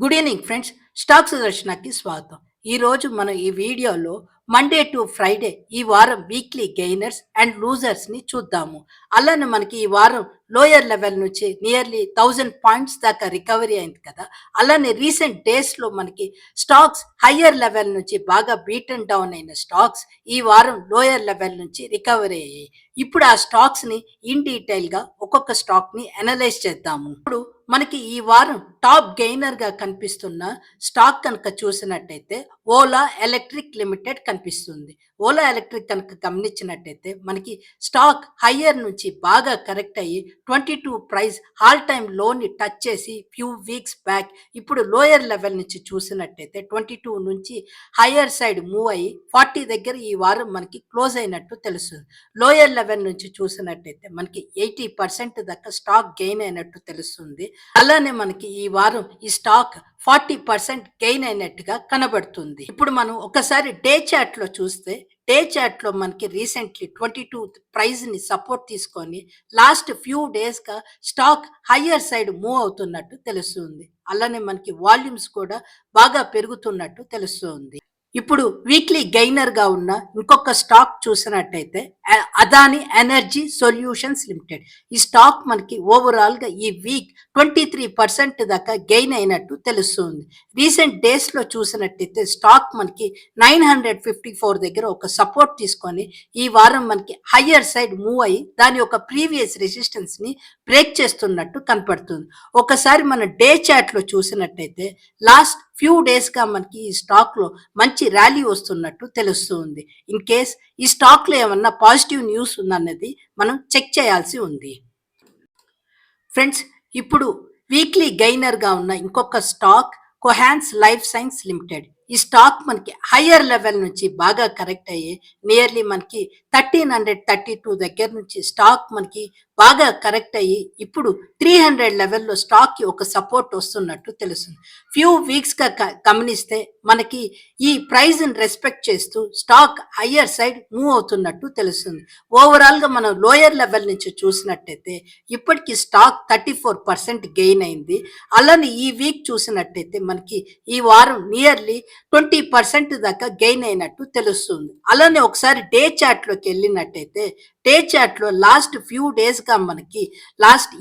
Good evening friends. Stock సుదర్శనకి స్వాగతం. ఈరోజు మనం ఈ వీడియోలో మండే టు ఫ్రైడే ఈ వారం వీక్లీ గెయినర్స్ అండ్ లూజర్స్ని చూద్దాము. అలానే మనకి ఈ వారం లోయర్ లెవెల్ నుంచి నియర్లీ 1000 పాయింట్స్ దాకా రికవరీ అయింది కదా. అలానే రీసెంట్ డేస్లో మనకి స్టాక్స్ హయ్యర్ లెవెల్ నుంచి బాగా బీటన్ డౌన్ అయిన స్టాక్స్ ఈ వారం లోయర్ లెవెల్ నుంచి రికవరీ అయ్యాయి. ఇప్పుడు ఆ స్టాక్స్ని ఇన్ డీటెయిల్గా ఒక్కొక్క స్టాక్ని అనలైజ్ చేద్దాము. ఇప్పుడు మనకి ఈ వారం టాప్ గెయినర్ గా కనిపిస్తున్న స్టాక్ కనుక చూసినట్టయితే ఓలా ఎలక్ట్రిక్ లిమిటెడ్ కనిపిస్తుంది. ఓలా ఎలక్ట్రిక్ కనుక గమనించినట్టయితే మనకి స్టాక్ హయ్యర్ నుంచి బాగా కరెక్ట్ అయ్యి 22 ప్రైస్ ఆల్ టైమ్ లోని టచ్ చేసి ఫ్యూ వీక్స్ బ్యాక్ ఇప్పుడు లోయర్ లెవెల్ నుంచి చూసినట్టయితే 22 నుంచి హయ్యర్ సైడ్ మూవ్ అయ్యి 40 దగ్గర ఈ వారం మనకి క్లోజ్ అయినట్టు తెలుస్తుంది. లోయర్ లెవెల్ నుంచి చూసినట్టయితే మనకి 80% దాకా స్టాక్ గెయిన్ అయినట్టు తెలుస్తుంది. అలానే మనకి ఈ వారం ఈ స్టాక్ 40% గెయిన్ అయినట్టుగా కనబడుతుంది. ఇప్పుడు మనం ఒకసారి డే చార్ట్ లో చూస్తే డే చార్ట్ లో మనకి రీసెంట్లీ 22 ప్రైజ్ ని సపోర్ట్ తీసుకొని లాస్ట్ ఫ్యూ డేస్ గా స్టాక్ హయ్యర్ సైడ్ మూవ్ అవుతున్నట్టు తెలుస్తుంది. అలానే మనకి వాల్యూమ్స్ కూడా బాగా పెరుగుతున్నట్టు తెలుస్తుంది. ఇప్పుడు వీక్లీ గెయినర్ గా ఉన్న ఇంకొక స్టాక్ చూసినట్టయితే అదాని ఎనర్జీ సొల్యూషన్స్ లిమిటెడ్. ఈ స్టాక్ మనకి ఓవరాల్ గా ఈ వీక్ 23% దాకా గెయిన్ అయినట్టు తెలుస్తుంది. రీసెంట్ డేస్ లో చూసినట్టయితే స్టాక్ మనకి 954 దగ్గర ఒక సపోర్ట్ తీసుకొని ఈ వారం మనకి హయ్యర్ సైడ్ మూవ్ అయ్యి దాని యొక్క ప్రీవియస్ రెసిస్టెన్స్ ని బ్రేక్ చేస్తున్నట్టు కనపడుతుంది. ఒకసారి మన డే చార్ట్ లో చూసినట్టయితే లాస్ట్ ఫ్యూ డేస్ గా మనకి ఈ స్టాక్ లో మంచి ర్యాలీ వస్తున్నట్టు తెలుస్తుంది. ఇన్ కేస్ ఈ స్టాక్ లో ఏమన్నా పాజిటివ్ న్యూస్ ఉందన్నది మనం చెక్ చేయాల్సి ఉంది. ఫ్రెండ్స్, ఇప్పుడు వీక్లీ గెయినర్ గా ఉన్న ఇంకొక స్టాక్ కొహాన్స్ లైఫ్ సైన్స్ లిమిటెడ్. ఈ స్టాక్ మనకి హయ్యర్ లెవెల్ నుంచి బాగా కరెక్ట్ అయ్యి నియర్లీ మనకి 1332 దగ్గర నుంచి స్టాక్ మనకి బాగా కరెక్ట్ అయ్యి ఇప్పుడు 300 లెవెల్లో స్టాక్ కి ఒక సపోర్ట్ వస్తున్నట్టు తెలుస్తుంది. ఫ్యూ వీక్స్ గా గమనిస్తే మనకి ఈ ప్రైజ్ ని రెస్పెక్ట్ చేస్తూ స్టాక్ హయ్యర్ సైడ్ మూవ్ అవుతున్నట్టు తెలుస్తుంది. ఓవరాల్ గా మనం లోయర్ లెవెల్ నుంచి చూసినట్టయితే ఇప్పటికి స్టాక్ 34% గెయిన్ అయింది. అలానే ఈ వీక్ చూసినట్టయితే మనకి ఈ వారం నియర్లీ 20% దాకా గెయిన్ అయినట్టు తెలుస్తుంది. అలానే ఒకసారి డే చార్ట్ లోకి వెళ్ళినట్టయితే డే చార్ట్ లో లాస్ట్ ఫ్యూ డేస్ గా మనకి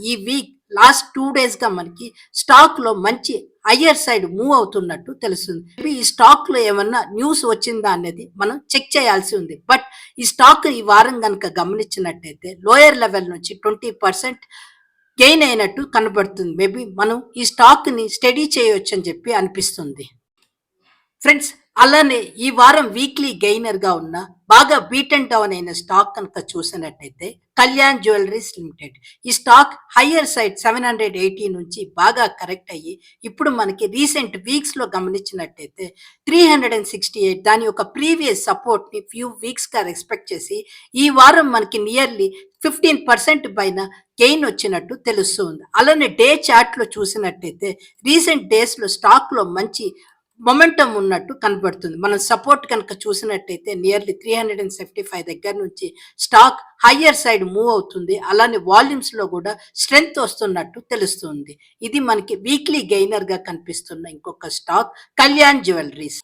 ఈ వీక్ లాస్ట్ 2 డేస్ గా మనకి స్టాక్ లో మంచి హయ్యర్ సైడ్ మూవ్ అవుతున్నట్టు తెలుస్తుంది. ఈ స్టాక్ లో ఏమన్నా న్యూస్ వచ్చిందా అనేది మనం చెక్ చేయాల్సి ఉంది. బట్ ఈ స్టాక్ ఈ వారం కనుక గమనించినట్టయితే లోయర్ లెవెల్ నుంచి 20% గెయిన్ అయినట్టు కనబడుతుంది. మేబీ మనం ఈ స్టాక్ ని స్టడీ చేయొచ్చు అని చెప్పి అనిపిస్తుంది. ఫ్రెండ్స్, అలానే ఈ వారం వీక్లీ గెయినర్ గా ఉన్న బాగా బీటన్ డౌన్ అయిన స్టాక్ కనుక చూసినట్టయితే కళ్యాణ్ జ్యువెలరీస్ లిమిటెడ్. ఈ స్టాక్ హయ్యర్ సైడ్ 780 నుంచి బాగా కరెక్ట్ అయ్యి ఇప్పుడు మనకి రీసెంట్ వీక్స్ లో గమనించినట్టయితే 368 దాని యొక్క ప్రీవియస్ సపోర్ట్ ని ఫ్యూ వీక్స్ గా రెస్పెక్ట్ చేసి ఈ వారం మనకి నియర్లీ 15% పైన గెయిన్ వచ్చినట్టు తెలుస్తుంది. అలానే డే చార్ట్ లో చూసినట్టయితే రీసెంట్ డేస్ లో స్టాక్ లో మంచి మొమెంటం ఉన్నట్టు కనబడుతుంది. మనం సపోర్ట్ కనుక చూసినట్టయితే నియర్లీ 375 దగ్గర నుంచి స్టాక్ హయ్యర్ సైడ్ మూవ్ అవుతుంది. అలానే వాల్యూమ్స్ లో కూడా స్ట్రెంగ్త్ వస్తున్నట్టు తెలుస్తుంది. ఇది మనకి వీక్లీ గెయినర్ గా కనిపిస్తున్న ఇంకొక స్టాక్ కళ్యాణ్ జ్యువెలరీస్.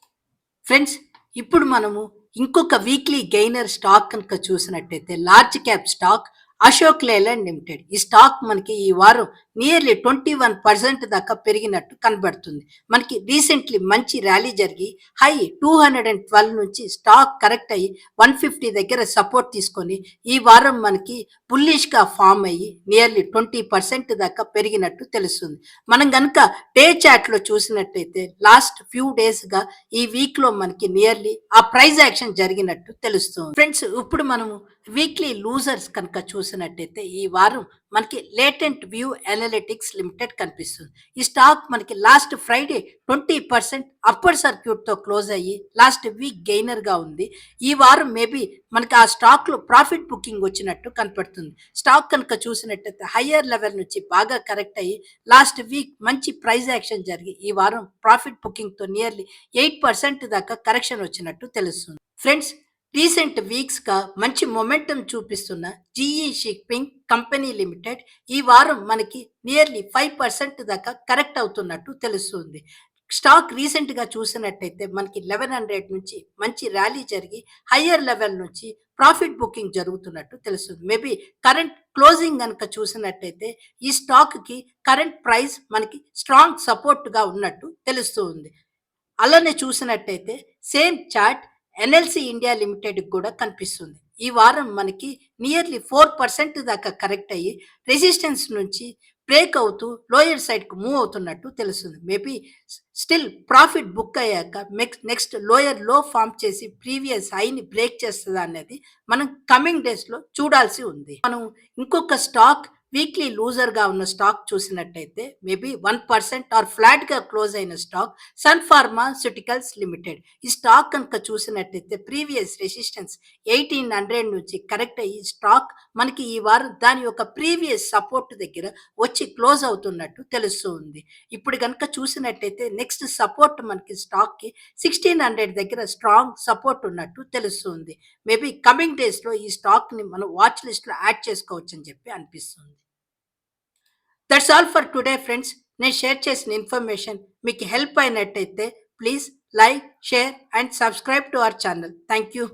ఫ్రెండ్స్, ఇప్పుడు మనము ఇంకొక వీక్లీ గెయినర్ స్టాక్ కనుక చూసినట్టయితే large cap stock Ashok Leyland limited. ఈ స్టాక్ మనకి ఈ వారం నియర్లీ 21% దాకా పెరిగినట్టు కనబడుతుంది. మనకి రీసెంట్లీ మంచి ర్యాలీ జరిగి హై 212 నుంచి స్టాక్ కరెక్ట్ అయ్యి 150 దగ్గర సపోర్ట్ తీసుకొని ఈ వారం మనకి బుల్లిష్ గా ఫామ్ అయ్యి నియర్లీ 20% దాకా పెరిగినట్టు తెలుస్తుంది. మనం కనుక డే చార్ట్ లో చూసినట్టయితే లాస్ట్ ఫ్యూ డేస్ గా ఈ వీక్ లో మనకి నియర్లీ ఆ ప్రైజ్ యాక్షన్ జరిగినట్టు తెలుస్తుంది. ఫ్రెండ్స్, ఇప్పుడు మనము వీక్లీ లూజర్స్ కనుక చూసినట్టయితే ఈ వారం మనకి లేటెంట్ వ్యూ అనలిటిక్స్ లిమిటెడ్ కనిపిస్తుంది. ఈ స్టాక్ మనకి లాస్ట్ ఫ్రైడే 20% అప్పర్ సర్క్యూట్ తో క్లోజ్ అయ్యి లాస్ట్ వీక్ గెయినర్ గా ఉంది. ఈ వారం మేబీ మనకి ఆ స్టాక్ లో ప్రాఫిట్ బుకింగ్ వచ్చినట్టు కనపడుతుంది. స్టాక్ కనుక చూసినట్టయితే హయ్యర్ లెవెల్ నుంచి బాగా కరెక్ట్ అయ్యి లాస్ట్ వీక్ మంచి ప్రైజ్ యాక్షన్ జరిగి ఈ వారం ప్రాఫిట్ బుకింగ్ తో నియర్లీ 8% దాకా కరెక్షన్ వచ్చినట్టు తెలుస్తుంది. ఫ్రెండ్స్, రీసెంట్ వీక్స్ గా మంచి మొమెంటం చూపిస్తున్న జీఈ షిప్పింగ్ కంపెనీ లిమిటెడ్ ఈ వారం మనకి నియర్లీ 5% దాకా కరెక్ట్ అవుతున్నట్టు తెలుస్తుంది. స్టాక్ రీసెంట్‌గా చూసినట్టయితే మనకి 1100 నుంచి మంచి ర్యాలీ జరిగి హయ్యర్ లెవెల్ నుంచి ప్రాఫిట్ బుకింగ్ జరుగుతున్నట్టు తెలుస్తుంది. మేబీ కరెంట్ క్లోజింగ్ గనుక చూసినట్టయితే ఈ స్టాక్‌కి కరెంట్ ప్రైస్ మనకి స్ట్రాంగ్ సపోర్ట్‌గా ఉన్నట్టు తెలుస్తూ ఉంది. అలానే చూసినట్టయితే same chart NLC India limited కూడా కనిపిస్తుంది. ఈ వారం మనకి నియర్లీ 4% దాకా కరెక్ట్ అయ్యి రెసిస్టెన్స్ నుంచి బ్రేక్ అవుతూ లోయర్ సైడ్‌కి మూవ్ అవుతున్నట్టు తెలుస్తుంది. మేబీ స్టిల్ ప్రాఫిట్ బుక్ అయ్యాక నెక్స్ట్ లోయర్ లో ఫార్మ్ చేసి ప్రీవియస్ హైని బ్రేక్ చేస్తదా అనేది మనం కమింగ్ డేస్‌లో చూడాల్సి ఉంది. మనం ఇంకొక స్టాక్ వీక్లీ లూజర్‌గా ఉన్న స్టాక్ చూసినట్టయితే మేబీ 1% ఆర్ ఫ్లాట్‌గా క్లోజ్ అయిన స్టాక్ సన్ ఫార్మాస్యూటికల్స్ లిమిటెడ్. ఈ స్టాక్ కనుక చూసినట్టయితే ప్రీవియస్ రెసిస్టెన్స్ 1800 నుంచి కరెక్ట్ అయ్యి స్టాక్ మనకి ఈ వారం దాని యొక్క ప్రీవియస్ సపోర్ట్ దగ్గర వచ్చి క్లోజ్ అవుతున్నట్టు తెలుస్తూ ఉంది. ఇప్పుడు గనుక చూసినట్టయితే నెక్స్ట్ సపోర్ట్ మనకి స్టాక్‌కి 1600 దగ్గర స్ట్రాంగ్ సపోర్ట్ ఉన్నట్టు తెలుస్తుంది. మేబీ కమింగ్ డేస్‌లో ఈ స్టాక్‌ని మనం వాచ్ లిస్ట్‌లో యాడ్ చేసుకోవచ్చని చెప్పి అనిపిస్తుంది. That's all for today friends. నేను షేర్ చేసిన ఇన్ఫర్మేషన్ మీకు హెల్ప్ అయినట్టయితే please like, share and subscribe to our channel. Thank you.